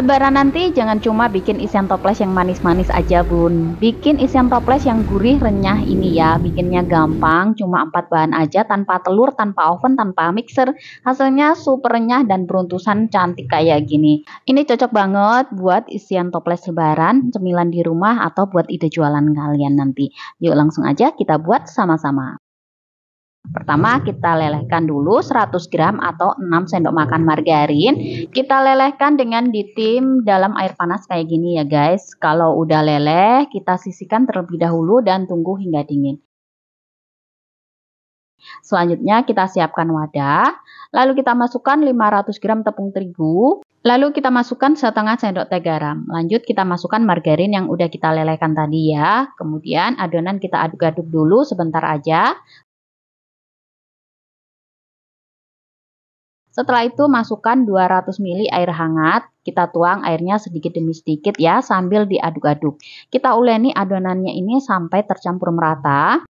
Lebaran nanti jangan cuma bikin isian toples yang manis-manis aja bun. Bikin isian toples yang gurih renyah ini ya. Bikinnya gampang, cuma 4 bahan aja, tanpa telur, tanpa oven, tanpa mixer. Hasilnya super renyah dan beruntusan cantik kayak gini. Ini cocok banget buat isian toples lebaran, cemilan di rumah, atau buat ide jualan kalian nanti. Yuk langsung aja kita buat sama-sama. Pertama kita lelehkan dulu 100 gram atau 6 sendok makan margarin. Kita lelehkan dengan ditim dalam air panas kayak gini ya guys. Kalau udah leleh kita sisihkan terlebih dahulu dan tunggu hingga dingin. Selanjutnya kita siapkan wadah. Lalu kita masukkan 500 gram tepung terigu. Lalu kita masukkan setengah sendok teh garam. Lanjut kita masukkan margarin yang udah kita lelehkan tadi ya. Kemudian adonan kita aduk-aduk dulu sebentar aja. Setelah itu masukkan 200 ml air hangat, kita tuang airnya sedikit demi sedikit ya sambil diaduk-aduk. Kita uleni adonannya ini sampai tercampur merata.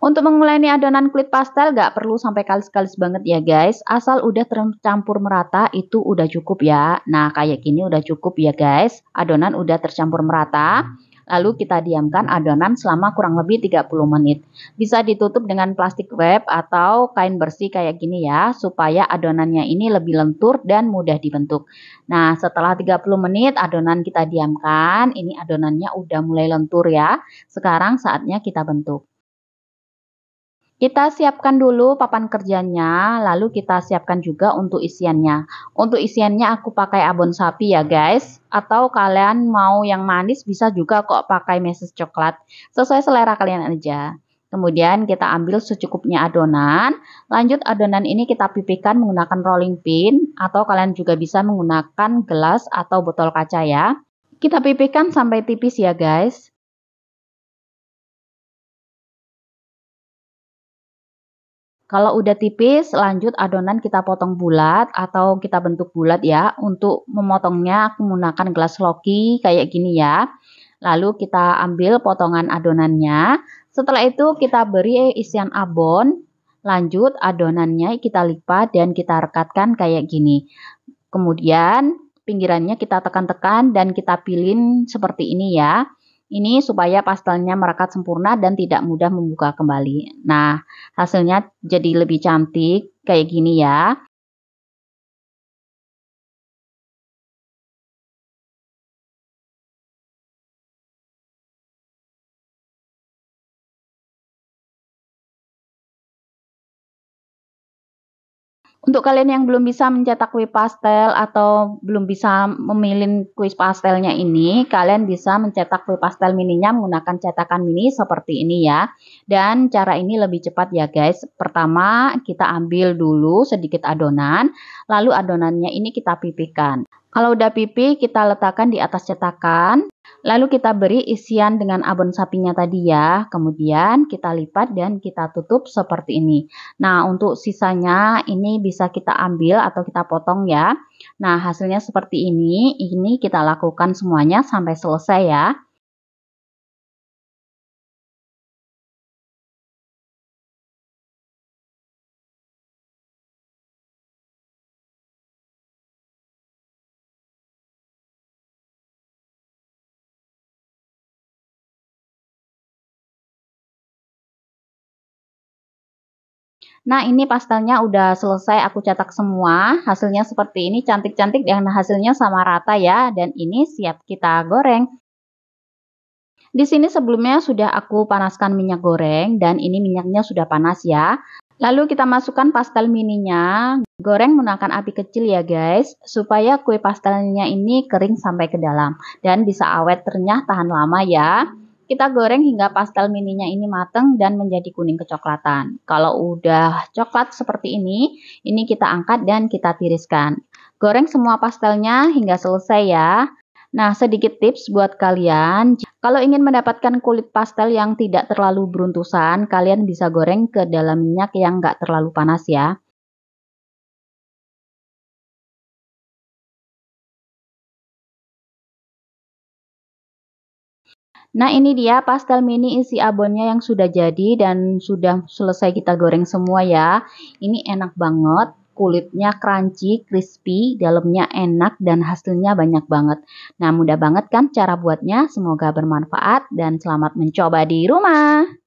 Untuk menguleni adonan kulit pastel gak perlu sampai kalis-kalis banget ya guys, asal udah tercampur merata itu udah cukup ya. Nah kayak gini udah cukup ya guys, adonan udah tercampur merata. Lalu kita diamkan adonan selama kurang lebih 30 menit. Bisa ditutup dengan plastik wrap atau kain bersih kayak gini ya, supaya adonannya ini lebih lentur dan mudah dibentuk. Nah, setelah 30 menit adonan kita diamkan, ini adonannya udah mulai lentur ya. Sekarang saatnya kita bentuk. Kita siapkan dulu papan kerjanya, lalu kita siapkan juga untuk isiannya. Untuk isiannya aku pakai abon sapi ya guys, atau kalian mau yang manis bisa juga kok pakai meses coklat, sesuai selera kalian aja. Kemudian kita ambil secukupnya adonan, lanjut adonan ini kita pipihkan menggunakan rolling pin, atau kalian juga bisa menggunakan gelas atau botol kaca ya. Kita pipihkan sampai tipis ya guys. Kalau udah tipis, lanjut adonan kita potong bulat atau kita bentuk bulat ya. Untuk memotongnya aku menggunakan gelas loki kayak gini ya. Lalu kita ambil potongan adonannya. Setelah itu kita beri isian abon. Lanjut adonannya kita lipat dan kita rekatkan kayak gini. Kemudian pinggirannya kita tekan-tekan dan kita pilin seperti ini ya. Ini supaya pastelnya merekat sempurna dan tidak mudah membuka kembali. Nah, hasilnya jadi lebih cantik kayak gini ya. Untuk kalian yang belum bisa mencetak kue pastel atau belum bisa memilih kue pastelnya ini, kalian bisa mencetak kue pastel mininya menggunakan cetakan mini seperti ini ya. Dan cara ini lebih cepat ya guys. Pertama, kita ambil dulu sedikit adonan, lalu adonannya ini kita pipihkan. Kalau udah pipih, kita letakkan di atas cetakan. Lalu kita beri isian dengan abon sapinya tadi ya. Kemudian kita lipat dan kita tutup seperti ini. Nah, untuk sisanya ini bisa kita ambil atau kita potong ya. Nah, hasilnya seperti ini. Ini kita lakukan semuanya sampai selesai ya. Nah, ini pastelnya udah selesai aku cetak semua. Hasilnya seperti ini, cantik-cantik dan hasilnya sama rata ya. Dan ini siap kita goreng. Di sini sebelumnya sudah aku panaskan minyak goreng dan ini minyaknya sudah panas ya. Lalu kita masukkan pastel mininya. Goreng menggunakan api kecil ya guys, supaya kue pastelnya ini kering sampai ke dalam dan bisa awet renyah tahan lama ya. Kita goreng hingga pastel mininya ini mateng dan menjadi kuning kecoklatan. Kalau udah coklat seperti ini kita angkat dan kita tiriskan. Goreng semua pastelnya hingga selesai ya. Nah, sedikit tips buat kalian. Kalau ingin mendapatkan kulit pastel yang tidak terlalu beruntusan, kalian bisa goreng ke dalam minyak yang nggak terlalu panas ya. Nah, ini dia pastel mini isi abonnya yang sudah jadi dan sudah selesai kita goreng semua ya. Ini enak banget. kulitnya crunchy, crispy, dalamnya enak, dan hasilnya banyak banget. Nah, mudah banget kan cara buatnya? Semoga bermanfaat dan selamat mencoba di rumah.